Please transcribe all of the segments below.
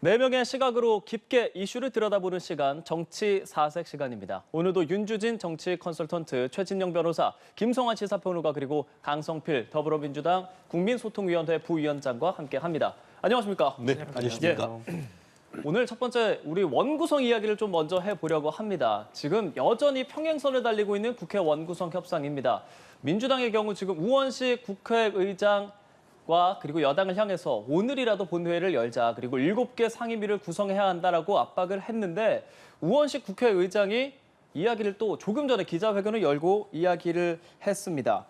네명의 시각으로 깊게 이슈를 들여다보는 시간, 정치 사색 시간입니다. 오늘도 윤주진 정치 컨설턴트, 최진영 변호사, 김성환 시사평론가 그리고 강성필 더불어민주당 국민소통위원회 부위원장과 함께합니다. 안녕하십니까? 네, 안녕하십니까? 오늘 첫 번째 우리 원구성 이야기를 좀 먼저 해보려고 합니다. 지금 여전히 평행선을 달리고 있는 국회 원구성 협상입니다. 민주당의 경우 지금 우원식 국회의장 그리고 여당을 향해서 오늘이라도 본회의를 열자, 그리고 7개 상임위를 구성해야 한다라고 압박을 했는데 우원식 국회의장이 이야기를 또 조금 전에 기자회견을 열고 이야기를 했습니다.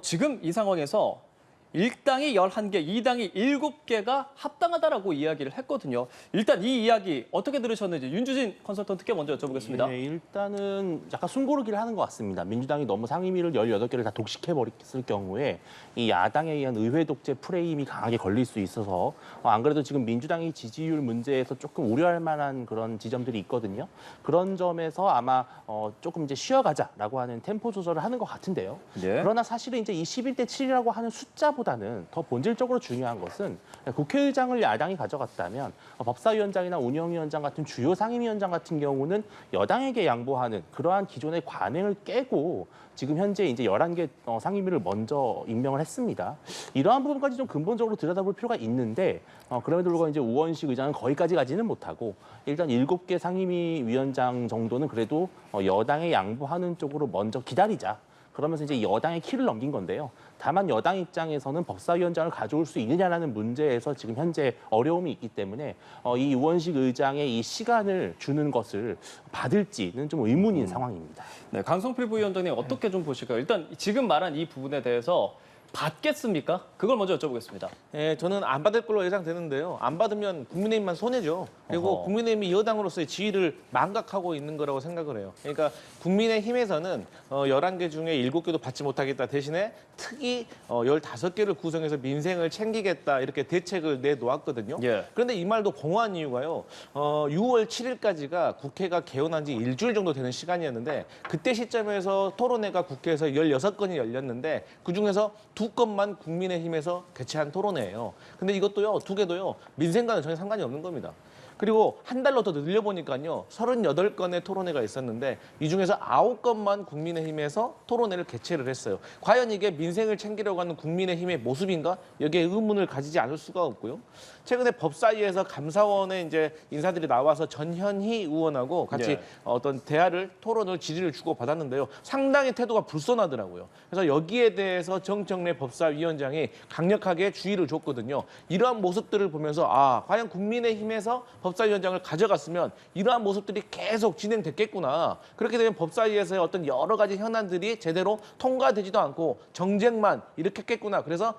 지금 이 상황에서 1당이 11개, 2당이 7개가 합당하다라고 이야기를 했거든요. 일단 이 이야기 어떻게 들으셨는지 윤주진 컨설턴트께 먼저 여쭤보겠습니다. 네, 일단은 약간 숨고르기를 하는 것 같습니다. 민주당이 너무 상임위를 18개를 다 독식해버렸을 경우에 이 야당에 의한 의회 독재 프레임이 강하게 걸릴 수 있어서 안 그래도 지금 민주당이 지지율 문제에서 조금 우려할 만한 그런 지점들이 있거든요. 그런 점에서 아마 조금 이제 쉬어가자라고 하는 템포 조절을 하는 것 같은데요. 네. 그러나 사실은 이제 이 11대 7이라고 하는 숫자보다는 더 본질적으로 중요한 것은 국회의장을 야당이 가져갔다면 법사위원장이나 운영위원장 같은 주요 상임위원장 같은 경우는 여당에게 양보하는 그러한 기존의 관행을 깨고 지금 현재 이제 11개 상임위를 먼저 임명을 했습니다. 이러한 부분까지 좀 근본적으로 들여다볼 필요가 있는데 그럼에도 불구하고 이제 우원식 의장은 거기까지 가지는 못하고 일단 7개 상임위 위원장 정도는 그래도 여당에 양보하는 쪽으로 먼저 기다리자. 그러면서 이제 여당의 키를 넘긴 건데요. 다만 여당 입장에서는 법사위원장을 가져올 수 있느냐라는 문제에서 지금 현재 어려움이 있기 때문에 이 우원식 의장의 이 시간을 주는 것을 받을지는 좀 의문인 상황입니다. 네, 강성필 부위원장님 어떻게 좀 보실까요? 일단 지금 말한 이 부분에 대해서 받겠습니까? 그걸 먼저 여쭤보겠습니다. 예, 저는 안 받을 걸로 예상되는데요. 안 받으면 국민의힘만 손해죠. 그리고 어허. 국민의힘이 여당으로서의 지위를 망각하고 있는 거라고 생각을 해요. 그러니까 국민의힘에서는 11개 중에 7개도 받지 못하겠다 대신에 특히 15개를 구성해서 민생을 챙기겠다 이렇게 대책을 내놓았거든요. 예. 그런데 이 말도 공허한 이유가요. 6월 7일까지가 국회가 개원한 지 일주일 정도 되는 시간이었는데 그때 시점에서 토론회가 국회에서 16건이 열렸는데 그중에서 2건만 국민의힘에서 개최한 토론회예요. 근데 이것도요, 2개도요, 민생과는 전혀 상관이 없는 겁니다. 그리고 한 달로 더 늘려보니까요, 38건의 토론회가 있었는데 이 중에서 9건만 국민의힘에서 토론회를 개최를 했어요. 과연 이게 민생을 챙기려고 하는 국민의힘의 모습인가? 여기에 의문을 가지지 않을 수가 없고요. 최근에 법사위에서 감사원에 이제 인사들이 나와서 전현희 의원하고 같이 예. 어떤 대화를 토론을 질의를 주고 받았는데요. 상당히 태도가 불손하더라고요. 그래서 여기에 대해서 정청래 법사위원장이 강력하게 주의를 줬거든요. 이러한 모습들을 보면서 과연 국민의힘에서 법사위원장을 가져갔으면 이러한 모습들이 계속 진행됐겠구나. 그렇게 되면 법사위에서의 어떤 여러 가지 현안들이 제대로 통과되지도 않고 정쟁만 일으켰겠구나. 그래서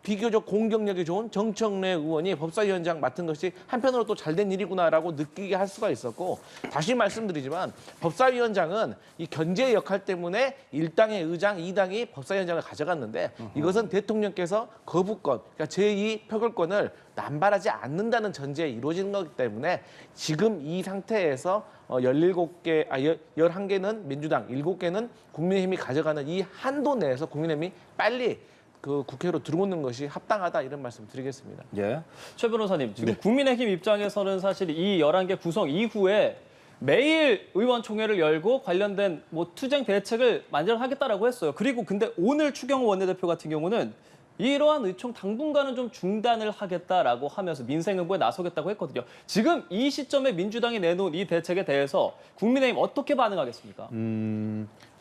비교적 공격력이 좋은 정청래 의원이 법사위원장 맡은 것이 한편으로 또 잘된 일이구나라고 느끼게 할 수가 있었고, 다시 말씀드리지만 법사위원장은 이 견제 역할 때문에 1당의 의장, 2당이 법사위원장을 가져갔는데 이것은 대통령께서 거부권, 그러니까 제2 표결권을 남발하지 않는다는 전제에 이루어지는 거기 때문에 지금 이 상태에서 11개는 민주당, 7개는 국민의힘이 가져가는 이 한도 내에서 국민의힘이 빨리 그 국회로 들어오는 것이 합당하다 이런 말씀 드리겠습니다. 예. 최 변호사님, 지금 국민의힘 입장에서는 사실 이 11개 구성 이후에 매일 의원총회를 열고 관련된 투쟁 대책을 마련하겠다라고 했어요. 그리고 근데 오늘 추경호 원내대표 같은 경우는 이러한 의총 당분간은 좀 중단을 하겠다라고 하면서 민생 응보에 나서겠다고 했거든요. 지금 이 시점에 민주당이 내놓은 이 대책에 대해서 국민의힘 어떻게 반응하겠습니까?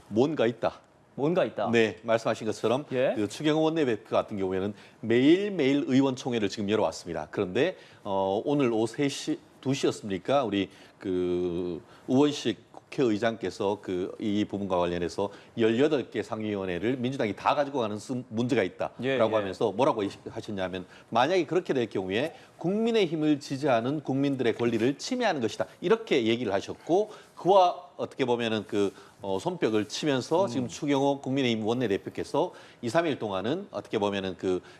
뭔가 있다. 뭔가 있다. 네, 말씀하신 것처럼 예. 그 추경호 원내대표 같은 경우에는 매일매일 의원총회를 지금 열어왔습니다. 그런데 오늘 오후 3시, 2시였습니까? 우리 그 우원식 국회의장께서 이 부분과 관련해서 18개 상임위원회를 민주당이 다 가지고 가는 문제가 있다라고 하면서 뭐라고 하셨냐면, 만약에 그렇게 될 경우에 국민의힘을 지지하는 국민들의 권리를 침해하는 것이다. 이렇게 얘기를 하셨고, 그와 어떻게 보면은 손뼉을 치면서 지금 추경호 국민의힘 원내대표께서 2, 3일 동안은 어떻게 보면은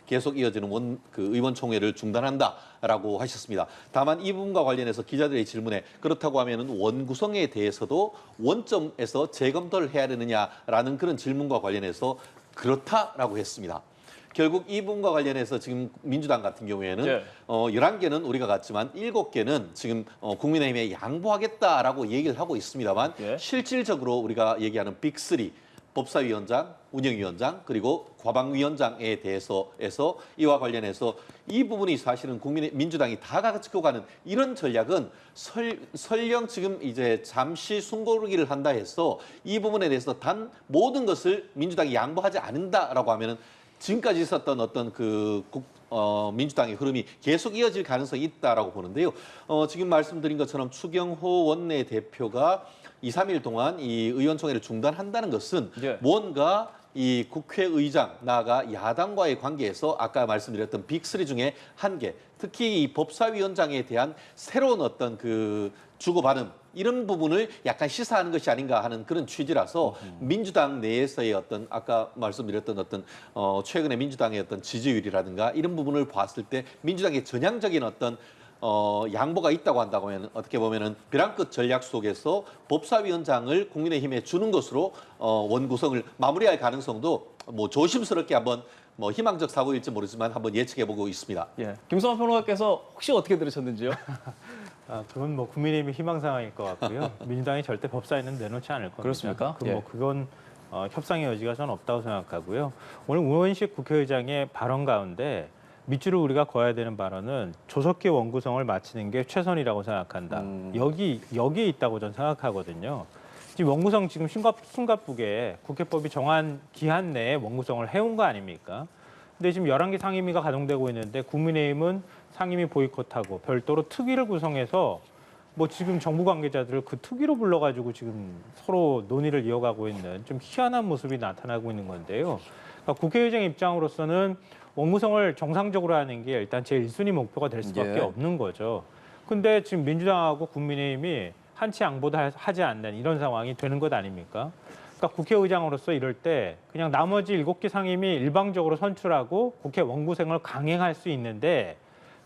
계속 이어지는 의원총회를 중단한다라고 하셨습니다. 다만 이 부분과 관련해서 기자들의 질문에 그렇다고 하면은 원구성에 대해서도 원점에서 재검토를 해야 되느냐라는 그런 질문과 관련해서 그렇다라고 했습니다. 결국 이 부분과 관련해서 지금 민주당 같은 경우에는 예. 11개는 우리가 갔지만 7개는 지금 국민의힘에 양보하겠다라고 얘기를 하고 있습니다만 예. 실질적으로 우리가 얘기하는 빅3 법사위원장, 운영위원장 그리고 과방위원장에 대해서 이와 관련해서 이 부분이 사실은 민주당이 다 가지고 가는 이런 전략은 설령 지금 이제 잠시 숨고르기를 한다 해서 이 부분에 대해서 단 모든 것을 민주당이 양보하지 않는다라고 하면은 지금까지 있었던 어떤 민주당의 흐름이 계속 이어질 가능성이 있다라고 보는데요. 지금 말씀드린 것처럼 추경호 원내대표가 2, 3일 동안 이 의원총회를 중단한다는 것은 예. 뭔가 이 국회의장 나아가 야당과의 관계에서 아까 말씀드렸던 빅3 중에 한 개, 특히 이 법사위원장에 대한 새로운 어떤 그 주고받음 이런 부분을 약간 시사하는 것이 아닌가 하는 그런 취지라서 민주당 내에서의 어떤 아까 말씀드렸던 어떤 최근에 민주당의 어떤 지지율이라든가 이런 부분을 봤을 때 민주당의 전향적인 어떤 양보가 있다고 한다고 하면 어떻게 보면은 벼랑 끝 전략 속에서 법사위원장을 국민의힘에 주는 것으로 원구성을 마무리할 가능성도 뭐 조심스럽게 한번 뭐 희망적 사고일지 모르지만 한번 예측해보고 있습니다. 예. 김성환 평론가께서 혹시 어떻게 들으셨는지요? 그건 뭐 국민의힘이 희망사항일 것 같고요. 민주당이 절대 법사위는 내놓지 않을 겁니다. 그렇습니까? 예. 그건 협상의 여지가 저는 없다고 생각하고요. 오늘 우원식 국회의장의 발언 가운데 밑줄을 우리가 그어야 되는 발언은 조속히 원구성을 마치는 게 최선이라고 생각한다. 여기에 있다고 저는 생각하거든요. 지금 원구성 지금 숨가쁘게 국회법이 정한 기한 내에 원구성을 해온 거 아닙니까? 근데 지금 11개 상임위가 가동되고 있는데 국민의힘은 상임위 보이콧하고 별도로 특위를 구성해서 뭐 지금 정부 관계자들을 그 특위로 불러가지고 지금 서로 논의를 이어가고 있는 좀 희한한 모습이 나타나고 있는 건데요. 그러니까 국회의장 입장으로서는 원구성을 정상적으로 하는 게 일단 제 1순위 목표가 될 수밖에 예. 없는 거죠. 근데 지금 민주당하고 국민의힘이 한치 양보도 하지 않는 이런 상황이 되는 것 아닙니까? 그러니까 국회의장으로서 이럴 때 그냥 나머지 7개 상임위 일방적으로 선출하고 국회 원구성을 강행할 수 있는데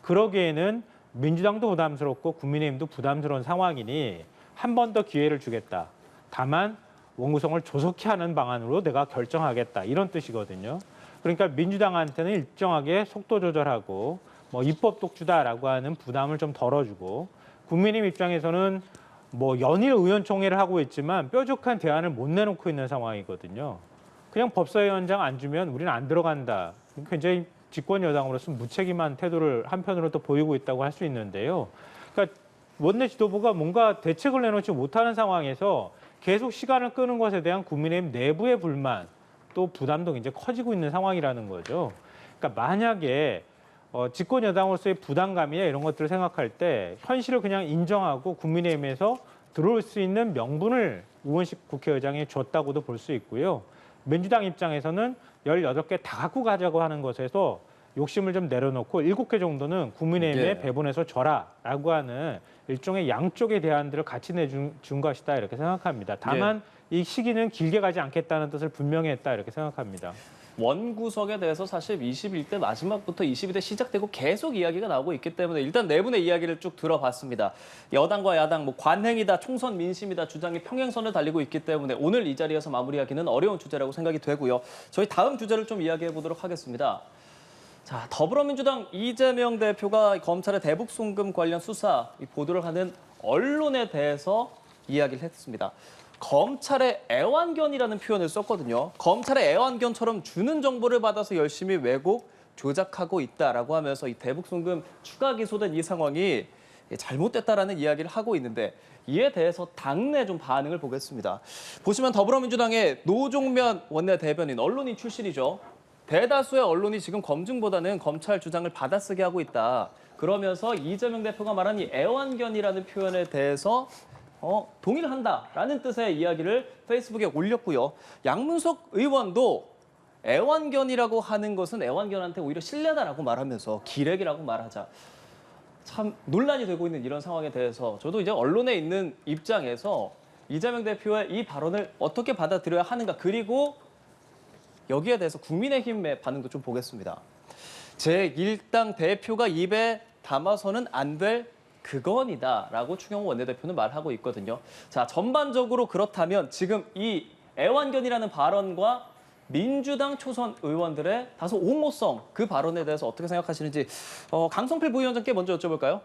그러기에는 민주당도 부담스럽고 국민의힘도 부담스러운 상황이니 한 번 더 기회를 주겠다. 다만 원구성을 조속히 하는 방안으로 내가 결정하겠다. 이런 뜻이거든요. 그러니까 민주당한테는 일정하게 속도 조절하고 뭐 입법 독주다라고 하는 부담을 좀 덜어주고 국민의힘 입장에서는 뭐 연일 의원총회를 하고 있지만 뾰족한 대안을 못 내놓고 있는 상황이거든요. 그냥 법사위원장 안 주면 우리는 안 들어간다. 굉장히 집권 여당으로서 무책임한 태도를 한편으로 또 보이고 있다고 할 수 있는데요. 그러니까 원내 지도부가 뭔가 대책을 내놓지 못하는 상황에서 계속 시간을 끄는 것에 대한 국민의힘 내부의 불만 또 부담도 굉장히 커지고 있는 상황이라는 거죠. 그러니까 만약에 집권 여당으로서의 부담감이나 이런 것들을 생각할 때 현실을 그냥 인정하고 국민의힘에서 들어올 수 있는 명분을 우원식 국회의장이 줬다고도 볼 수 있고요. 민주당 입장에서는 18개 다 갖고 가자고 하는 것에서 욕심을 좀 내려놓고 7개 정도는 국민의힘에 예. 배분해서 줘라라고 하는 일종의 양쪽의 대안들을 같이 내준 것이다 이렇게 생각합니다. 다만 이 시기는 길게 가지 않겠다는 뜻을 분명히 했다 이렇게 생각합니다. 원구성에 대해서 사실 21대 마지막부터 22대 시작되고 계속 이야기가 나오고 있기 때문에 일단 네 분의 이야기를 쭉 들어봤습니다. 여당과 야당, 뭐 관행이다, 총선 민심이다 주장이 평행선을 달리고 있기 때문에 오늘 이 자리에서 마무리하기는 어려운 주제라고 생각이 되고요. 저희 다음 주제를 좀 이야기해 보도록 하겠습니다. 자, 더불어민주당 이재명 대표가 검찰의 대북 송금 관련 수사 보도를 하는 언론에 대해서 이야기를 했습니다. 검찰의 애완견이라는 표현을 썼거든요. 검찰의 애완견처럼 주는 정보를 받아서 열심히 왜곡, 조작하고 있다라고 하면서 이 대북 송금 추가 기소된 이 상황이 잘못됐다라는 이야기를 하고 있는데 이에 대해서 당내 좀 반응을 보겠습니다. 보시면 더불어민주당의 노종면 원내대변인, 언론인 출신이죠. 대다수의 언론이 지금 검증보다는 검찰 주장을 받아쓰게 하고 있다. 그러면서 이재명 대표가 말한 이 애완견이라는 표현에 대해서 동일한다라는 뜻의 이야기를 페이스북에 올렸고요. 양문석 의원도 애완견이라고 하는 것은 애완견한테 오히려 신뢰다라고 말하면서 기레기라고 말하자. 참 논란이 되고 있는 이런 상황에 대해서 저도 이제 언론에 있는 입장에서 이재명 대표의 이 발언을 어떻게 받아들여야 하는가, 그리고 여기에 대해서 국민의힘의 반응도 좀 보겠습니다. 제1당 대표가 입에 담아서는 안 될 그건이다라고 추경호 원내대표는 말하고 있거든요. 자, 전반적으로 그렇다면 지금 이 애완견이라는 발언과 민주당 초선 의원들의 다소 옹호성 그 발언에 대해서 어떻게 생각하시는지 강성필 부위원장께 먼저 여쭤볼까요?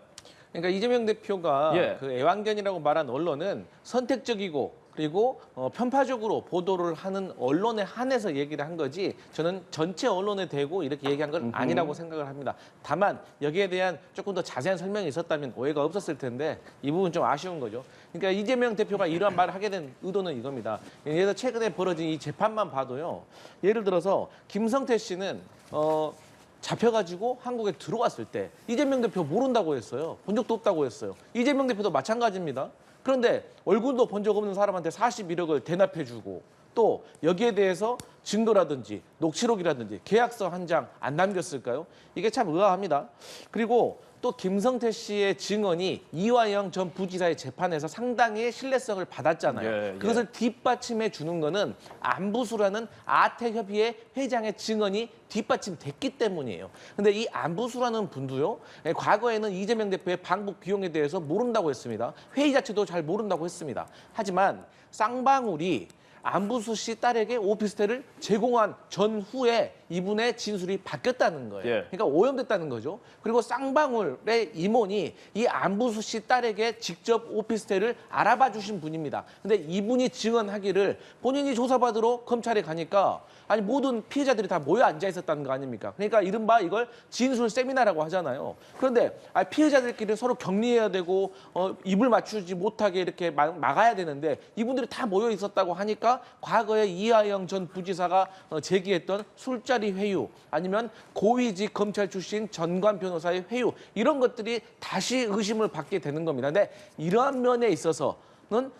그러니까 이재명 대표가 예. 그 애완견이라고 말한 언론은 선택적이고 그리고 편파적으로 보도를 하는 언론에 한해서 얘기를 한 거지 저는 전체 언론에 대고 이렇게 얘기한 건 아니라고 생각을 합니다. 다만 여기에 대한 조금 더 자세한 설명이 있었다면 오해가 없었을 텐데 이 부분 좀 아쉬운 거죠. 그러니까 이재명 대표가 이러한 말을 하게 된 의도는 이겁니다. 예를 들어 최근에 벌어진 이 재판만 봐도요. 예를 들어서 김성태 씨는 잡혀가지고 한국에 들어왔을 때 이재명 대표 모른다고 했어요. 본 적도 없다고 했어요. 이재명 대표도 마찬가지입니다. 그런데 얼굴도 본 적 없는 사람한테 41억을 대납해주고 또 여기에 대해서 증거라든지 녹취록이라든지 계약서 한 장 안 남겼을까요? 이게 참 의아합니다. 그리고 또 김성태 씨의 증언이 이화영 전 부지사의 재판에서 상당히 신뢰성을 받았잖아요. 예. 그것을 뒷받침해 주는 거는 안부수라는 아태협의회 회장의 증언이 뒷받침됐기 때문이에요. 근데 이 안부수라는 분도요. 과거에는 이재명 대표의 방북 비용에 대해서 모른다고 했습니다. 회의 자체도 잘 모른다고 했습니다. 하지만 쌍방울이 안부수 씨 딸에게 오피스텔을 제공한 전후에 이분의 진술이 바뀌었다는 거예요. 예. 그러니까 오염됐다는 거죠. 그리고 쌍방울의 임원이 이 안부수 씨 딸에게 직접 오피스텔을 알아봐 주신 분입니다. 근데 이분이 증언하기를 본인이 조사받으러 검찰에 가니까 아니 모든 피해자들이 다 모여 앉아 있었다는 거 아닙니까? 그러니까 이른바 이걸 진술 세미나라고 하잖아요. 그런데 피해자들끼리 서로 격리해야 되고 입을 맞추지 못하게 이렇게 막아야 되는데 이분들이 다 모여 있었다고 하니까 과거에 이하영 전 부지사가 제기했던 술자리 회유 아니면 고위직 검찰 출신 전관 변호사의 회유 이런 것들이 다시 의심을 받게 되는 겁니다. 근데 이러한 면에 있어서는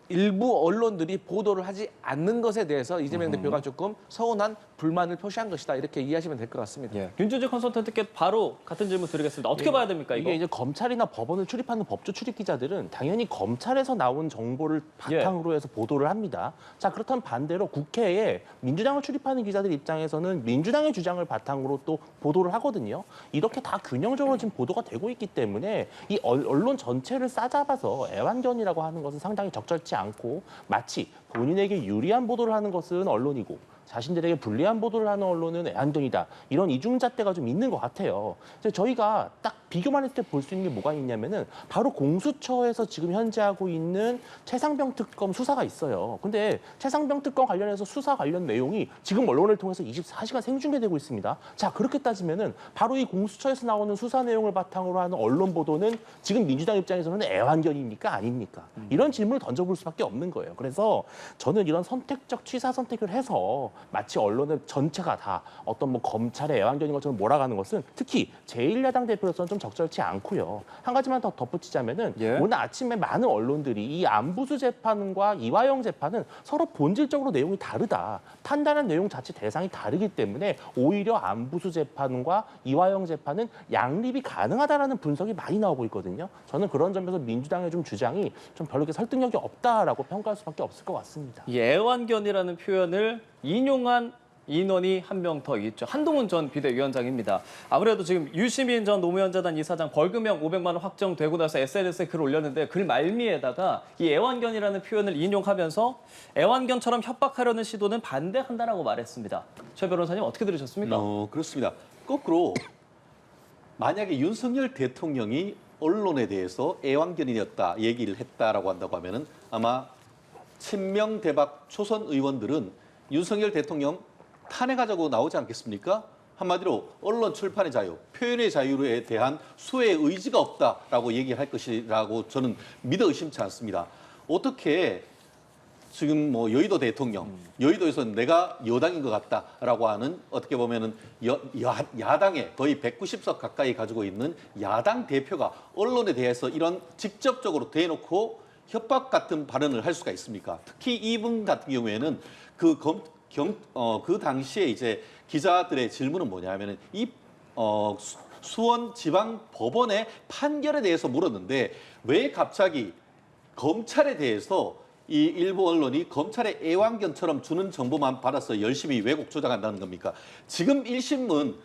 일부 언론들이 보도를 하지 않는 것에 대해서 이재명 대표가 조금 서운한 불만을 표시한 것이다. 이렇게 이해하시면 될 것 같습니다. 예. 윤준재 컨설턴트께 바로 같은 질문 드리겠습니다. 어떻게 봐야 됩니까, 이거? 이게 이제 검찰이나 법원을 출입하는 법조 출입 기자들은 당연히 검찰에서 나온 정보를 바탕으로 해서 보도를 합니다. 자, 그렇다면 반대로 국회에 민주당을 출입하는 기자들 입장에서는 민주당의 주장을 바탕으로 또 보도를 하거든요. 이렇게 다 균형적으로 지금 보도가 되고 있기 때문에 이 언론 전체를 싸잡아서 애완견이라고 하는 것은 상당히 적절치 않고 마치 본인에게 유리한 보도를 하는 것은 언론이고 자신들에게 불리한 보도를 하는 언론은 애완견이다. 이런 이중잣대가 좀 있는 것 같아요. 그래서 저희가 딱 비교만 했을 때 볼 수 있는 게 뭐가 있냐면은 바로 공수처에서 지금 현재 하고 있는 최상병 특검 수사가 있어요. 근데 최상병 특검 관련해서 수사 관련 내용이 지금 언론을 통해서 24시간 생중계되고 있습니다. 자, 그렇게 따지면은 바로 이 공수처에서 나오는 수사 내용을 바탕으로 하는 언론 보도는 지금 민주당 입장에서는 애완견입니까? 아닙니까? 이런 질문을 던져볼 수밖에 없는 거예요. 그래서 저는 이런 선택적 취사 선택을 해서 마치 언론의 전체가 다 어떤 뭐 검찰의 애완견인 것처럼 몰아가는 것은 특히 제1야당 대표로서는 좀 적절치 않고요. 한 가지만 더 덧붙이자면은 예. 오늘 아침에 많은 언론들이 이 안부수 재판과 이화영 재판은 서로 본질적으로 내용이 다르다. 판단한 내용 자체 대상이 다르기 때문에 오히려 안부수 재판과 이화영 재판은 양립이 가능하다라는 분석이 많이 나오고 있거든요. 저는 그런 점에서 민주당의 좀 주장이 좀 별로 그렇게 설득력이 없다라고 평가할 수밖에 없을 것 같습니다. 이 애완견이라는 표현을 인용한 인원이 한 명 더 있죠. 한동훈 전 비대위원장입니다. 아무래도 지금 유시민 전 노무현재단 이사장 벌금형 500만 원 확정되고 나서 SNS에 글을 올렸는데 글 말미에다가 이 애완견이라는 표현을 인용하면서 애완견처럼 협박하려는 시도는 반대한다라고 말했습니다. 최 변호사님 어떻게 들으셨습니까? 그렇습니다. 거꾸로 만약에 윤석열 대통령이 언론에 대해서 애완견이었다 얘기를 했다라고 한다고 하면은 아마 친명 대박 초선 의원들은 윤석열 대통령 탄핵하자고 나오지 않겠습니까? 한마디로 언론 출판의 자유, 표현의 자유에 대한 수혜의 의지가 없다라고 얘기할 것이라고 저는 믿어 의심치 않습니다. 어떻게 지금 뭐 여의도 대통령, 여의도에서 내가 여당인 것 같다라고 하는 어떻게 보면은 야당의 거의 190석 가까이 가지고 있는 야당 대표가 언론에 대해서 이런 직접적으로 대놓고 협박 같은 발언을 할 수가 있습니까? 특히 이분 같은 경우에는 그 당시에 이제 기자들의 질문은 뭐냐면은 수원 지방 법원의 판결에 대해서 물었는데 왜 갑자기 검찰에 대해서 이 일부 언론이 검찰의 애완견처럼 주는 정보만 받아서 열심히 왜곡 조작한다는 겁니까? 지금 1심은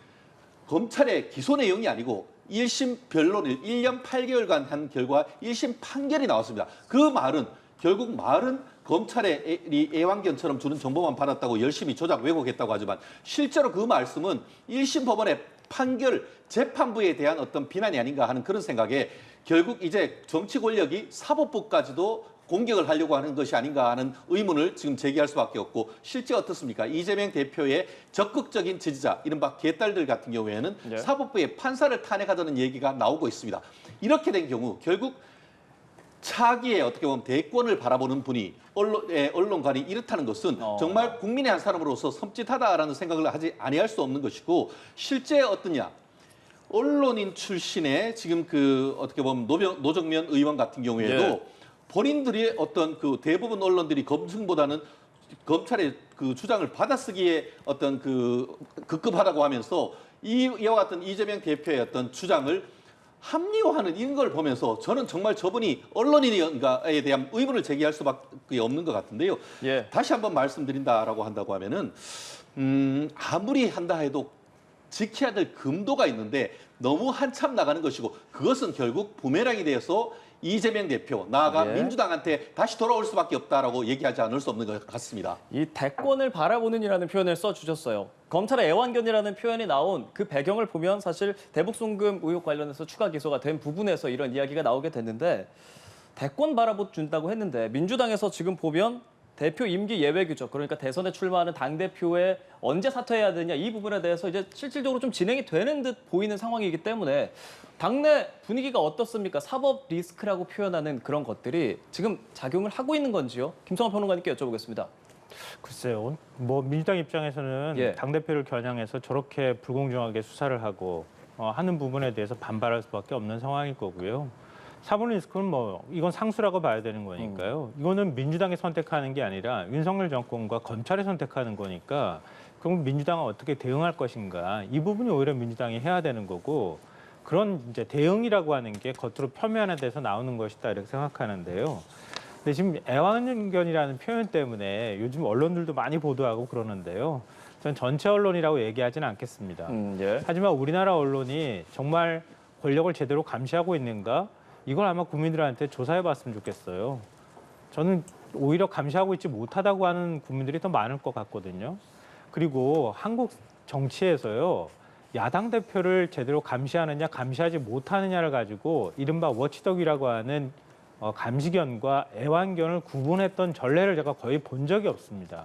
검찰의 기소 내용이 아니고 1심 변론을 1년 8개월간 한 결과 1심 판결이 나왔습니다. 그 말은 결국 말은 검찰의 애완견처럼 주는 정보만 받았다고 열심히 조작 왜곡했다고 하지만 실제로 그 말씀은 1심 법원의 판결 재판부에 대한 어떤 비난이 아닌가 하는 그런 생각에 결국 이제 정치 권력이 사법부까지도 공격을 하려고 하는 것이 아닌가 하는 의문을 지금 제기할 수밖에 없고 실제 어떻습니까? 이재명 대표의 적극적인 지지자, 이른바 개딸들 같은 경우에는 네. 사법부의 판사를 탄핵하자는 얘기가 나오고 있습니다. 이렇게 된 경우 결국 차기에 어떻게 보면 대권을 바라보는 분이 언론관이 이렇다는 것은 정말 국민의 한 사람으로서 섬찟하다라는 생각을 하지 아니할 수 없는 것이고 실제 어떠냐? 언론인 출신의 지금 그 어떻게 보면 노정면 의원 같은 경우에도 예. 본인들이 어떤 그 대부분 언론들이 검증보다는 검찰의 그 주장을 받아쓰기에 어떤 그 급급하다고 하면서 이와 같은 이재명 대표의 어떤 주장을 합리화하는 이런 걸 보면서 저는 정말 저분이 언론인인가에 대한 의문을 제기할 수밖에 없는 것 같은데요. 예. 다시 한번 말씀드린다라고 한다고 하면은 아무리 한다 해도 지켜야 될 금도가 있는데 너무 한참 나가는 것이고 그것은 결국 부메랑이 되어서 이재명 대표 나아가 예. 민주당한테 다시 돌아올 수밖에 없다라고 얘기하지 않을 수 없는 것 같습니다. 이 대권을 바라보는이라는 표현을 써주셨어요. 검찰의 애완견이라는 표현이 나온 그 배경을 보면 사실 대북송금 의혹 관련해서 추가 기소가 된 부분에서 이런 이야기가 나오게 됐는데 대권 바라봐준다고 했는데 민주당에서 지금 보면 대표 임기 예외 규정, 그러니까 대선에 출마하는 당대표에 언제 사퇴해야 되냐 이 부분에 대해서 이제 실질적으로 좀 진행이 되는 듯 보이는 상황이기 때문에 당내 분위기가 어떻습니까? 사법 리스크라고 표현하는 그런 것들이 지금 작용을 하고 있는 건지요? 김성환 평론가님께 여쭤보겠습니다. 글쎄요. 뭐 민주당 입장에서는 예. 당대표를 겨냥해서 저렇게 불공정하게 수사를 하고 하는 부분에 대해서 반발할 수밖에 없는 상황일 거고요. 사법 리스크는 뭐 이건 상수라고 봐야 되는 거니까요. 이거는 민주당이 선택하는 게 아니라 윤석열 정권과 검찰이 선택하는 거니까 그럼 민주당은 어떻게 대응할 것인가 이 부분이 오히려 민주당이 해야 되는 거고 그런 이제 대응이라고 하는 게 겉으로 표면에 대해서 나오는 것이다 이렇게 생각하는데요. 근데 지금 애완견이라는 표현 때문에 요즘 언론들도 많이 보도하고 그러는데요. 전 전체 언론이라고 얘기하지는 않겠습니다. 예. 하지만 우리나라 언론이 정말 권력을 제대로 감시하고 있는가? 이걸 아마 국민들한테 조사해봤으면 좋겠어요. 저는 오히려 감시하고 있지 못하다고 하는 국민들이 더 많을 것 같거든요. 그리고 한국 정치에서요. 야당 대표를 제대로 감시하느냐 감시하지 못하느냐를 가지고 이른바 워치독이라고 하는 감시견과 애완견을 구분했던 전례를 제가 거의 본 적이 없습니다.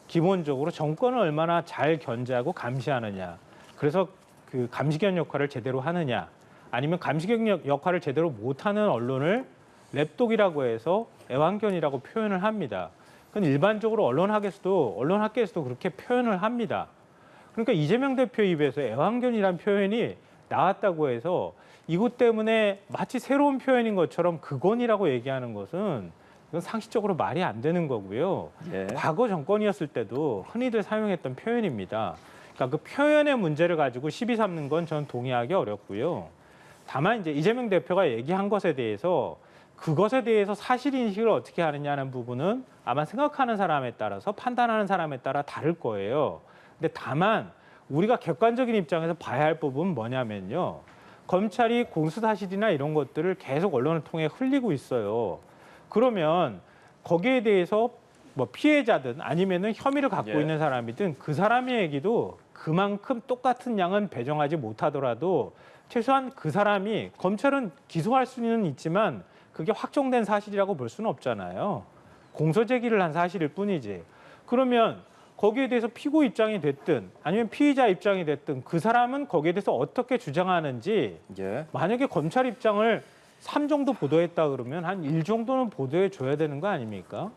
기본적으로 정권을 얼마나 잘 견제하고 감시하느냐. 그래서 그 감시견 역할을 제대로 하느냐. 아니면 감시견 역할을 제대로 못하는 언론을 랩독이라고 해서 애완견이라고 표현을 합니다. 그건 일반적으로 언론학계에서도 그렇게 표현을 합니다. 그러니까 이재명 대표 입에서 애완견이라는 표현이 나왔다고 해서 이것 때문에 마치 새로운 표현인 것처럼 극언이라고 얘기하는 것은 이건 상식적으로 말이 안 되는 거고요. 예. 과거 정권이었을 때도 흔히들 사용했던 표현입니다. 그러니까 그 표현의 문제를 가지고 시비 삼는 건 저는 동의하기 어렵고요. 다만 이제 이재명 대표가 얘기한 것에 대해서 그것에 대해서 사실 인식을 어떻게 하느냐는 부분은 아마 생각하는 사람에 따라서 판단하는 사람에 따라 다를 거예요. 근데 다만 우리가 객관적인 입장에서 봐야 할 부분은 뭐냐면요. 검찰이 공수사실이나 이런 것들을 계속 언론을 통해 흘리고 있어요. 그러면 거기에 대해서 뭐 피해자든 아니면은 혐의를 갖고 예. 있는 사람이든 그 사람의 얘기도 그만큼 똑같은 양은 배정하지 못하더라도 최소한 그 사람이 검찰은 기소할 수는 있지만 그게 확정된 사실이라고 볼 수는 없잖아요. 공소 제기를 한 사실일 뿐이지. 그러면 거기에 대해서 피고 입장이 됐든 아니면 피의자 입장이 됐든 그 사람은 거기에 대해서 어떻게 주장하는지 예. 만약에 검찰 입장을 3 정도 보도했다 그러면 한 1 정도는 보도해 줘야 되는 거 아닙니까?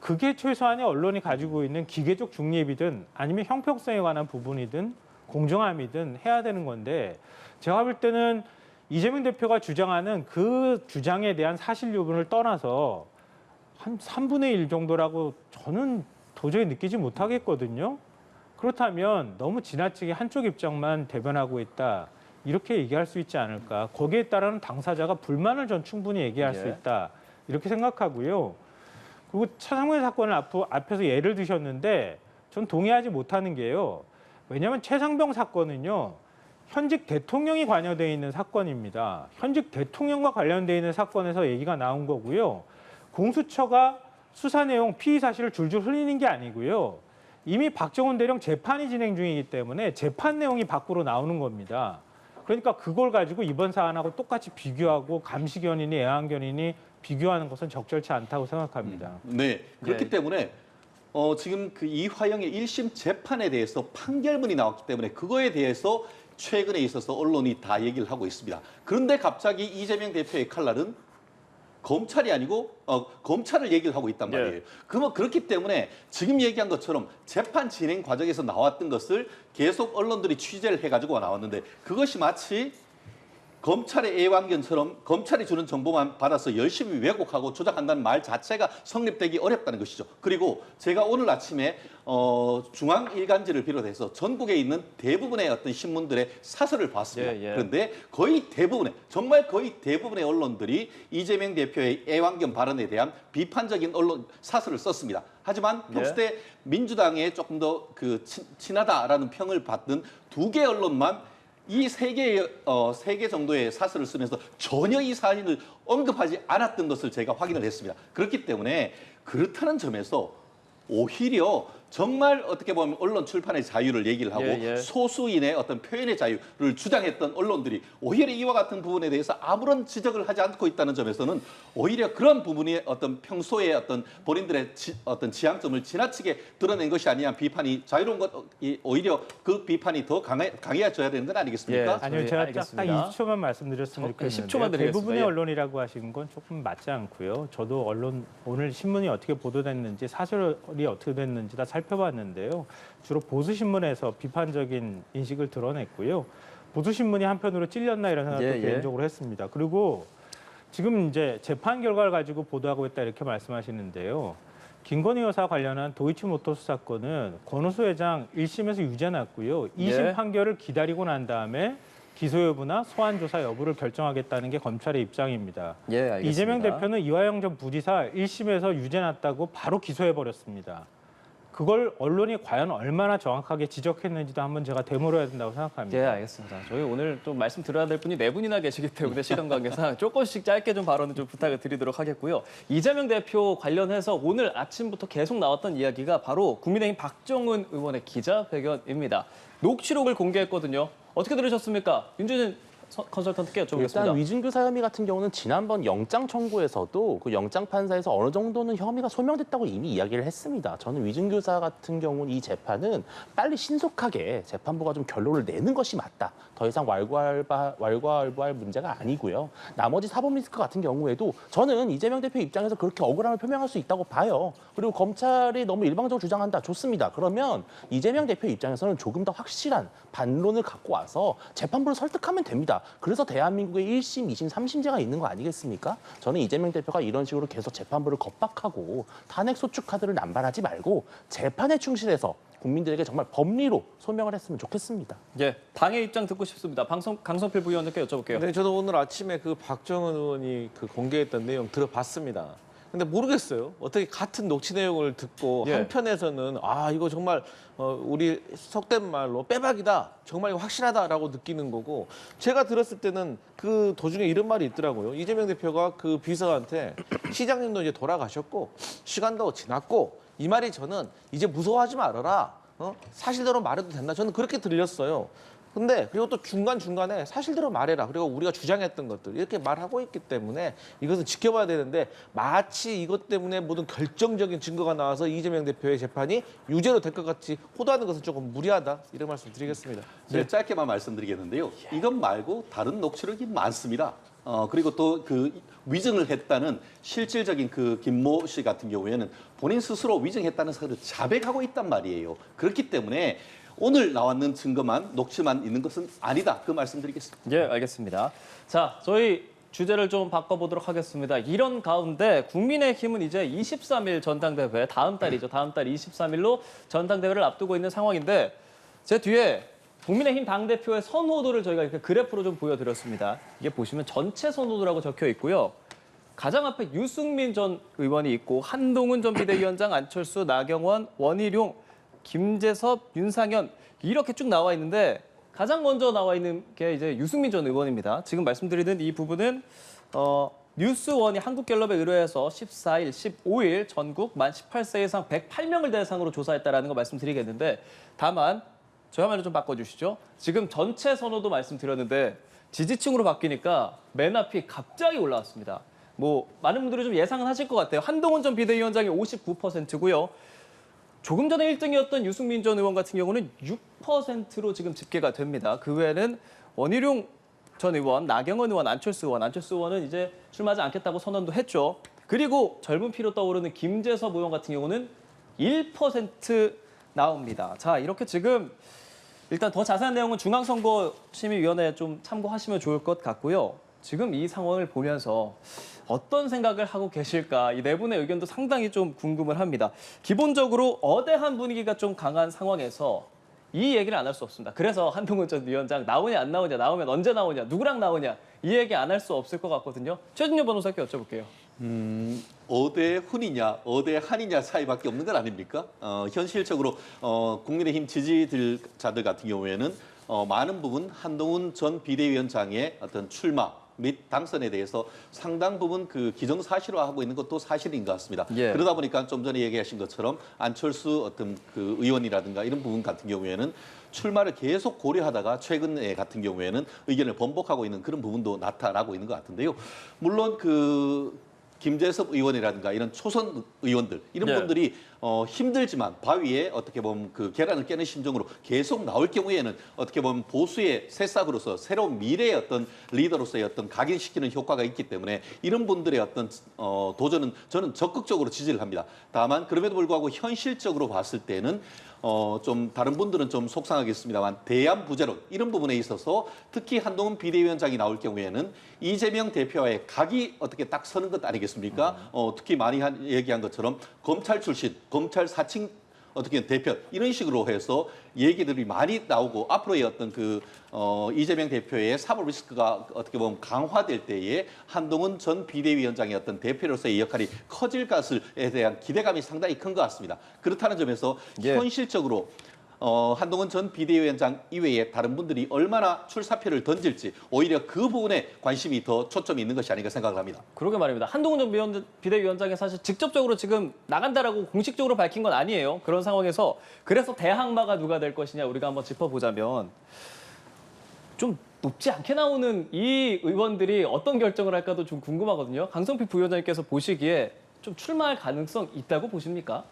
그게 최소한의 언론이 가지고 있는 기계적 중립이든 아니면 형평성에 관한 부분이든 공정함이든 해야 되는 건데 제가 볼 때는 이재명 대표가 주장하는 그 주장에 대한 사실 여부를 떠나서 한 3분의 1 정도라고 저는 도저히 느끼지 못하겠거든요. 그렇다면 너무 지나치게 한쪽 입장만 대변하고 있다. 이렇게 얘기할 수 있지 않을까. 거기에 따른 당사자가 불만을 전 충분히 얘기할 수 예. 있다. 이렇게 생각하고요. 그리고 차상문 사건을 앞에서 예를 드셨는데 전 동의하지 못하는 게요. 왜냐하면 최상병 사건은요. 현직 대통령이 관여되어 있는 사건입니다. 현직 대통령과 관련되어 있는 사건에서 얘기가 나온 거고요. 공수처가 수사 내용 피의 사실을 줄줄 흘리는 게 아니고요. 이미 박정훈 대령 재판이 진행 중이기 때문에 재판 내용이 밖으로 나오는 겁니다. 그러니까 그걸 가지고 이번 사안하고 똑같이 비교하고 감시견이니 애완견이니 비교하는 것은 적절치 않다고 생각합니다. 네, 그렇기 예. 때문에 지금 그 이화영의 1심 재판에 대해서 판결문이 나왔기 때문에 그거에 대해서 최근에 있어서 언론이 다 얘기를 하고 있습니다. 그런데 갑자기 이재명 대표의 칼날은 검찰이 아니고 검찰을 얘기를 하고 있단 말이에요. 그렇기 때문에 지금 얘기한 것처럼 재판 진행 과정에서 나왔던 것을 계속 언론들이 취재를 해가지고 나왔는데 그것이 마치 검찰의 애완견처럼 검찰이 주는 정보만 받아서 열심히 왜곡하고 조작한다는 말 자체가 성립되기 어렵다는 것이죠. 그리고 제가 오늘 아침에 중앙일간지를 비롯해서 전국에 있는 대부분의 어떤 신문들의 사설을 봤습니다. 예, 예. 그런데 거의 대부분의 정말 거의 대부분의 언론들이 이재명 대표의 애완견 발언에 대한 비판적인 언론 사설을 썼습니다. 하지만 평소때 민주당에 조금 더 그 친하다라는 평을 받던 두 개 언론만 이 세 개 정도의 사설을 쓰면서 전혀 이 사안을 언급하지 않았던 것을 제가 확인을 했습니다. 그렇기 때문에 그렇다는 점에서 오히려 정말 어떻게 보면 언론 출판의 자유를 얘기를 하고 소수인의 어떤 표현의 자유를 주장했던 언론들이 오히려 이와 같은 부분에 대해서 아무런 지적을 하지 않고 있다는 점에서는 오히려 그런 부분이 어떤 평소에 어떤 본인들의 어떤 지향점을 지나치게 드러낸 것이 아니냐 비판이 자유로운 것 오히려 그 비판이 더 강해져야 되는 건 아니겠습니까? 아니요, 제가 딱 알겠습니다. 20초만 말씀드렸으면 네, 좋겠는데 10초만 드리겠습니다. 대부분의 예. 언론이라고 하시는 건 조금 맞지 않고요. 저도 언론 오늘 신문이 어떻게 보도됐는지 사설이 어떻게 됐는지 다 살펴봤는데요. 주로 보수신문에서 비판적인 인식을 드러냈고요. 보수신문이 한편으로 찔렸나 이런 생각도 개인적으로 했습니다. 그리고 지금 이제 재판 결과를 가지고 보도하고 있다 이렇게 말씀하시는데요. 김건희 여사 관련한 도이치모터스 사건은 권오수 회장 1심에서 유죄 났고요. 2심 판결을 기다리고 난 다음에 기소 여부나 소환 조사 여부를 결정하겠다는 게 검찰의 입장입니다. 알겠습니다. 이재명 대표는 이화영 전 부지사 1심에서 유죄 났다고 바로 기소해 버렸습니다. 그걸 언론이 과연 얼마나 정확하게 지적했는지도 한번 제가 되물어야 된다고 생각합니다. 네, 알겠습니다. 저희 오늘 좀 말씀 드려야 될 분이 4분이나 계시기 때문에 시간 관계상 조금씩 짧게 좀 발언을 좀 부탁을 드리도록 하겠고요. 이재명 대표 관련해서 오늘 아침부터 계속 나왔던 이야기가 바로 국민의힘 박정훈 의원의 기자회견입니다. 녹취록을 공개했거든요. 어떻게 들으셨습니까? 윤주진 컨설턴트께 여쭤보겠습니다. 일단 위증교사 혐의 같은 경우는 지난번 영장 청구에서도 그 영장 판사에서 어느 정도는 혐의가 소명됐다고 이미 이야기를 했습니다. 저는 위증교사 같은 경우는 이 재판은 빨리 신속하게 재판부가 좀 결론을 내는 것이 맞다. 더 이상 왈가왈부할 문제가 아니고요. 나머지 사법 리스크 같은 경우에도 저는 이재명 대표 입장에서 그렇게 억울함을 표명할 수 있다고 봐요. 그리고 검찰이 너무 일방적으로 주장한다. 좋습니다. 그러면 이재명 대표 입장에서는 조금 더 확실한 반론을 갖고 와서 재판부를 설득하면 됩니다. 그래서 대한민국에 1심, 2심, 3심제가 있는 거 아니겠습니까? 저는 이재명 대표가 이런 식으로 계속 재판부를 겁박하고 탄핵 소추 카드를 남발하지 말고 재판에 충실해서 국민들에게 정말 법리로 소명을 했으면 좋겠습니다. 예, 당의 입장 듣고 싶습니다. 강성필 부위원님께 여쭤볼게요. 네, 저도 오늘 아침에 그 박정은 의원이 그 공개했던 내용 들어봤습니다. 근데 모르겠어요. 어떻게 같은 녹취 내용을 듣고 한편에서는 이거 정말 우리 속된 말로 빼박이다. 정말 이거 확실하다라고 느끼는 거고 제가 들었을 때는 그 도중에 이런 말이 있더라고요. 이재명 대표가 그 비서한테 시장님도 이제 돌아가셨고 시간도 지났고 이 말이 저는 이제 무서워하지 말아라. 사실대로 말해도 된다. 저는 그렇게 들렸어요. 근데 그리고 또 중간중간에 사실대로 말해라. 그리고 우리가 주장했던 것들 이렇게 말하고 있기 때문에 이것은 지켜봐야 되는데 마치 이것 때문에 모든 결정적인 증거가 나와서 이재명 대표의 재판이 유죄로 될 것 같이 호도하는 것은 조금 무리하다. 이런 말씀 드리겠습니다. 네, 짧게만 말씀드리겠는데요. 이것 말고 다른 녹취록이 많습니다. 그리고 또 그 위증을 했다는 실질적인 그 김모 씨 같은 경우에는 본인 스스로 위증했다는 사실을 자백하고 있단 말이에요. 그렇기 때문에 오늘 나왔는 증거만 녹취만 있는 것은 아니다. 그 말씀드리겠습니다. 예, 알겠습니다. 자, 저희 주제를 좀 바꿔보도록 하겠습니다. 이런 가운데 국민의힘은 이제 23일 전당대회, 다음 달이죠. 다음 달 23일로 전당대회를 앞두고 있는 상황인데 제 뒤에 국민의힘 당대표의 선호도를 저희가 이렇게 그래프로 좀 보여드렸습니다. 이게 보시면 전체 선호도라고 적혀 있고요. 가장 앞에 유승민 전 의원이 있고 한동훈 전 비대위원장, 안철수, 나경원, 원희룡, 김재섭, 윤상현 이렇게 쭉 나와 있는데 가장 먼저 나와 있는 게 이제 유승민 전 의원입니다. 지금 말씀드리는 이 부분은 뉴스원이 한국갤럽에 의뢰해서 14일, 15일 전국 만 18세 이상 108명을 대상으로 조사했다라는 거 말씀드리겠는데 다만 저희 화면을 좀 바꿔주시죠. 지금 전체 선호도 말씀드렸는데 지지층으로 바뀌니까 맨 앞이 갑자기 올라왔습니다. 뭐 많은 분들이 좀 예상은 하실 것 같아요. 한동훈 전 비대위원장이 59%고요. 조금 전에 1등이었던 유승민 전 의원 같은 경우는 6%로 지금 집계가 됩니다. 그 외에는 원희룡 전 의원, 나경원 의원, 안철수 의원은 이제 출마하지 않겠다고 선언도 했죠. 그리고 젊은 피로 떠오르는 김재섭 의원 같은 경우는 1% 나옵니다. 자, 이렇게 지금 일단 더 자세한 내용은 중앙선거심의위원회에 좀 참고하시면 좋을 것 같고요. 지금 이 상황을 보면서 어떤 생각을 하고 계실까? 이 네 분의 의견도 상당히 좀 궁금을 합니다. 기본적으로 어대한 분위기가 좀 강한 상황에서 이 얘기를 안 할 수 없습니다. 그래서 한동훈 전 위원장 나오냐 안 나오냐, 나오면 언제 나오냐, 누구랑 나오냐 이 얘기 안 할 수 없을 것 같거든요. 최준영 변호사께 여쭤볼게요. 어대훈이냐 어대한이냐 사이밖에 없는 건 아닙니까? 현실적으로 국민의힘 지지자들 같은 경우에는 많은 부분 한동훈 전 비대위원장의 어떤 출마 및 당선에 대해서 상당 부분 그 기정사실화하고 있는 것도 사실인 것 같습니다. 예. 그러다 보니까 좀 전에 얘기하신 것처럼 안철수 어떤 그 의원이라든가 이런 부분 같은 경우에는 출마를 계속 고려하다가 최근에 같은 경우에는 의견을 번복하고 있는 그런 부분도 나타나고 있는 것 같은데요. 물론 그 김재섭 의원이라든가 이런 초선 의원들 이런 네. 분들이 힘들지만 바위에 어떻게 보면 그 계란을 깨는 심정으로 계속 나올 경우에는 어떻게 보면 보수의 새싹으로서 새로운 미래의 어떤 리더로서의 어떤 각인시키는 효과가 있기 때문에 이런 분들의 어떤 도전은 저는 적극적으로 지지를 합니다. 다만 그럼에도 불구하고 현실적으로 봤을 때는 좀 다른 분들은 좀 속상하겠습니다만 대안 부재론 이런 부분에 있어서 특히 한동훈 비대위원장이 나올 경우에는 이재명 대표와의 각이 어떻게 딱 서는 것 아니겠습니까? 특히 많이 얘기한 것처럼 검찰 출신, 검찰 사칭 어떻게 대표 이런 식으로 해서 얘기들이 많이 나오고 앞으로의 어떤 그 이재명 대표의 사법 리스크가 어떻게 보면 강화될 때에 한동훈 전 비대위원장의 어떤 대표로서의 역할이 커질 것에 대한 기대감이 상당히 큰 것 같습니다. 그렇다는 점에서 예. 현실적으로 한동훈 전 비대위원장 이외에 다른 분들이 얼마나 출사표를 던질지 오히려 그 부분에 관심이 더 초점이 있는 것이 아닌가 생각을 합니다. 그러게 말입니다. 한동훈 전 비대위원장이 사실 직접적으로 지금 나간다라고 공식적으로 밝힌 건 아니에요. 그런 상황에서 그래서 대항마가 누가 될 것이냐 우리가 한번 짚어보자면 좀 높지 않게 나오는 이 의원들이 어떤 결정을 할까도 좀 궁금하거든요. 강성필 부위원장님께서 보시기에 좀 출마할 가능성 있다고 보십니까?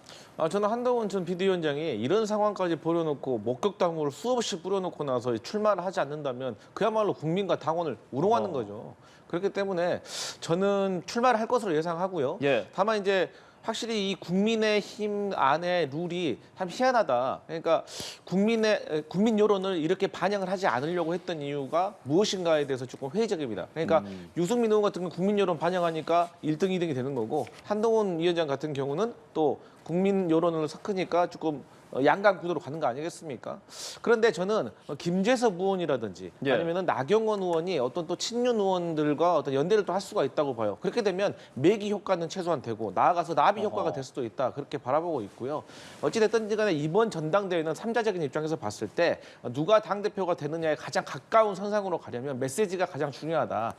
저는 한동훈 전 비대위원장이 이런 상황까지 벌여놓고 목격담을 수없이 뿌려놓고 나서 출마를 하지 않는다면 그야말로 국민과 당원을 우롱하는 거죠. 그렇기 때문에 저는 출마를 할 것으로 예상하고요. 예. 다만 이제 확실히 이 국민의힘 안에 룰이 참 희한하다. 그러니까 국민 여론을 이렇게 반영을 하지 않으려고 했던 이유가 무엇인가에 대해서 조금 회의적입니다. 그러니까 유승민 의원 같은 경우는 국민 여론 반영하니까 1등, 2등이 되는 거고 한동훈 위원장 같은 경우는 또 국민 여론을 섞으니까 조금 양강 구도로 가는 거 아니겠습니까? 그런데 저는 김재섭 의원이라든지 예. 아니면은 나경원 의원이 어떤 또 친윤 의원들과 어떤 연대를 또 할 수가 있다고 봐요. 그렇게 되면 매기 효과는 최소한 되고 나아가서 나비 효과가 될 수도 있다. 그렇게 바라보고 있고요. 어찌됐든지 간에 이번 전당대회는 삼자적인 입장에서 봤을 때 누가 당대표가 되느냐에 가장 가까운 선상으로 가려면 메시지가 가장 중요하다.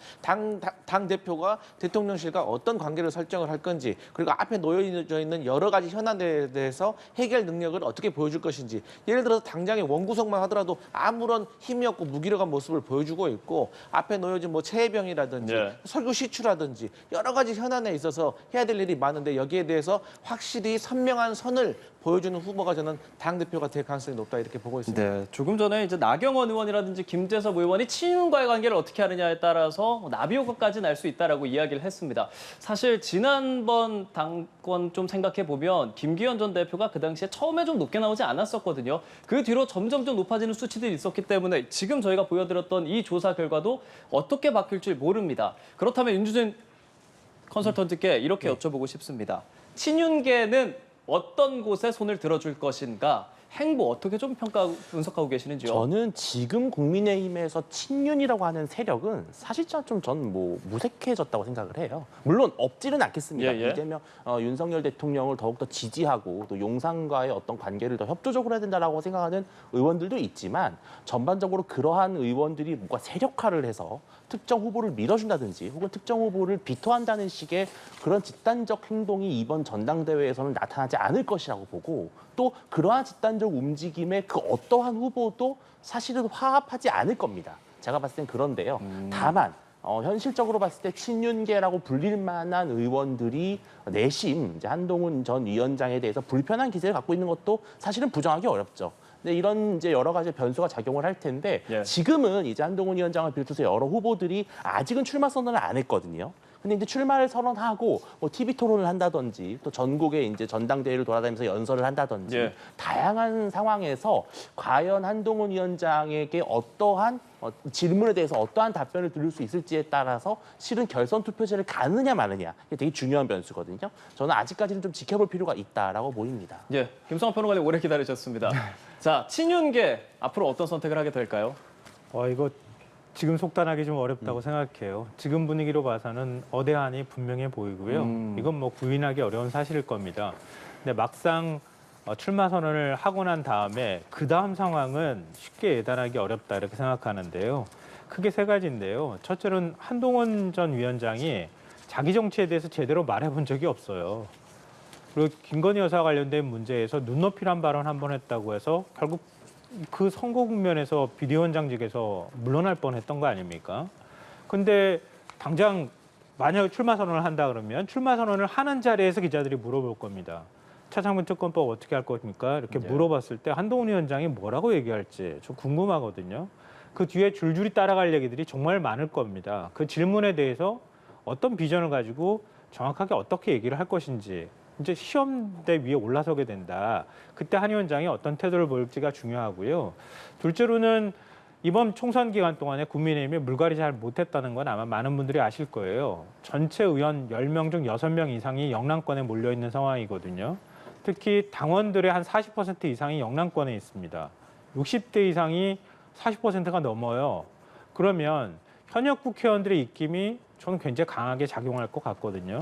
당대표가 대통령실과 어떤 관계를 설정을 할 건지 그리고 앞에 놓여져 있는 여러 가지 현안에 대해서 해결 능력을 어떻게 보여줄 것인지 예를 들어서 당장의 원구성만 하더라도 아무런 힘이 없고 무기력한 모습을 보여주고 있고 앞에 놓여진 뭐 최혜병이라든지 네. 설교 시추라든지 여러 가지 현안에 있어서 해야 될 일이 많은데 여기에 대해서 확실히 선명한 선을 보여주는 후보가 저는 당대표가 될 가능성이 높다 이렇게 보고 있습니다. 네, 조금 전에 이제 나경원 의원이라든지 김재섭 의원이 친윤과의 관계를 어떻게 하느냐에 따라서 나비 효과까지 날 수 있다라고 이야기를 했습니다. 사실 지난번 당권 좀 생각해 보면 김기현 전 대표가 그 당시에 처음에 좀 높게 나오지 않았었거든요. 그 뒤로 점점 높아지는 수치들이 있었기 때문에 지금 저희가 보여드렸던 이 조사 결과도 어떻게 바뀔지 모릅니다. 그렇다면 윤주진 컨설턴트께 이렇게 여쭤보고 싶습니다. 친윤계는 어떤 곳에 손을 들어줄 것인가? 행보 어떻게 좀 분석하고 계시는지요? 저는 지금 국민의힘에서 친윤이라고 하는 세력은 사실상 좀 전 뭐 무색해졌다고 생각을 해요. 물론 없지는 않겠습니다. 예, 예. 이재명 윤석열 대통령을 더욱더 지지하고 또 용산과의 어떤 관계를 더 협조적으로 해야 된다라고 생각하는 의원들도 있지만 전반적으로 그러한 의원들이 뭔가 세력화를 해서 특정 후보를 밀어준다든지 혹은 특정 후보를 비토한다는 식의 그런 집단적 행동이 이번 전당대회에서는 나타나지 않을 것이라고 보고 또 그러한 집단적 움직임에 그 어떠한 후보도 사실은 화합하지 않을 겁니다. 제가 봤을 땐 그런데요. 다만 현실적으로 봤을 때 친윤계라고 불릴 만한 의원들이 내심 이제 한동훈 전 위원장에 대해서 불편한 기세를 갖고 있는 것도 사실은 부정하기 어렵죠. 근데 이런 이제 여러 가지 변수가 작용을 할 텐데 예. 지금은 이제 한동훈 위원장을 비롯해서 여러 후보들이 아직은 출마 선언을 안 했거든요. 근데 이제 출마를 선언하고 뭐 TV 토론을 한다든지 또 전국에 이제 전당대회를 돌아다니면서 연설을 한다든지 예. 다양한 상황에서 과연 한동훈 위원장에게 어떠한 질문에 대해서 어떠한 답변을 들을 수 있을지에 따라서 실은 결선 투표제를 가느냐 마느냐 이게 되게 중요한 변수거든요. 저는 아직까지는 좀 지켜볼 필요가 있다라고 보입니다. 예, 김성환 평론가님 오래 기다리셨습니다. 자, 친윤계 앞으로 어떤 선택을 하게 될까요? 이거 지금 속단하기 좀 어렵다고 생각해요. 지금 분위기로 봐서는 어대한이 분명해 보이고요. 이건 뭐 부인하기 어려운 사실일 겁니다. 근데 막상 출마 선언을 하고 난 다음에 그 다음 상황은 쉽게 예단하기 어렵다 이렇게 생각하는데요. 크게 세 가지인데요. 첫째는 한동훈 전 위원장이 자기 정치에 대해서 제대로 말해본 적이 없어요. 그리고 김건희 여사 관련된 문제에서 눈높이란 발언 한 번 했다고 해서 결국 그 선거 국면에서 비대위원장직에서 물러날 뻔했던 거 아닙니까? 근데 당장 만약 출마 선언을 한다 그러면 출마 선언을 하는 자리에서 기자들이 물어볼 겁니다. 차상문 특검법 어떻게 할 겁니까? 이렇게 물어봤을 때 한동훈 위원장이 뭐라고 얘기할지 좀 궁금하거든요. 그 뒤에 줄줄이 따라갈 얘기들이 정말 많을 겁니다. 그 질문에 대해서 어떤 비전을 가지고 정확하게 어떻게 얘기를 할 것인지 이제 시험대 위에 올라서게 된다. 그때 한 위원장이 어떤 태도를 보일지가 중요하고요. 둘째로는 이번 총선 기간 동안에 국민의힘이 물갈이 잘 못했다는 건 아마 많은 분들이 아실 거예요. 전체 의원 10명 중 6명 이상이 영남권에 몰려있는 상황이거든요. 특히 당원들의 한 40% 이상이 영남권에 있습니다. 60대 이상이 40%가 넘어요. 그러면 현역 국회의원들의 입김이 저는 굉장히 강하게 작용할 것 같거든요.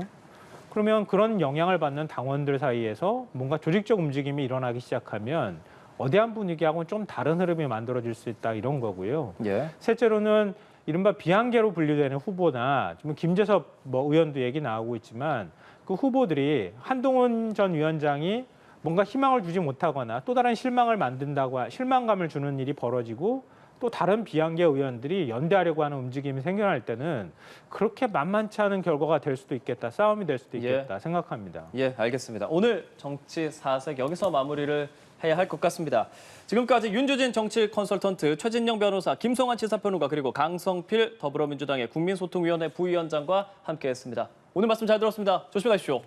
그러면 그런 영향을 받는 당원들 사이에서 뭔가 조직적 움직임이 일어나기 시작하면 어대한 분위기하고는 좀 다른 흐름이 만들어질 수 있다 이런 거고요. 예. 셋째로는 이른바 비한계로 분류되는 후보나 지금 김재섭 의원도 얘기 나오고 있지만 그 후보들이 한동훈 전 위원장이 뭔가 희망을 주지 못하거나 또 다른 실망을 만든다고 실망감을 주는 일이 벌어지고 또 다른 비한계 의원들이 연대하려고 하는 움직임이 생겨날 때는 그렇게 만만치 않은 결과가 될 수도 있겠다. 싸움이 될 수도 있겠다 생각합니다. 예, 알겠습니다. 오늘 정치 사색 여기서 마무리를 해야 할 것 같습니다. 지금까지 윤주진 정치 컨설턴트, 최진영 변호사, 김성환 시사평론가 그리고 강성필 더불어민주당의 국민소통위원회 부위원장과 함께했습니다. 오늘 말씀 잘 들었습니다. 조심히 가십시오.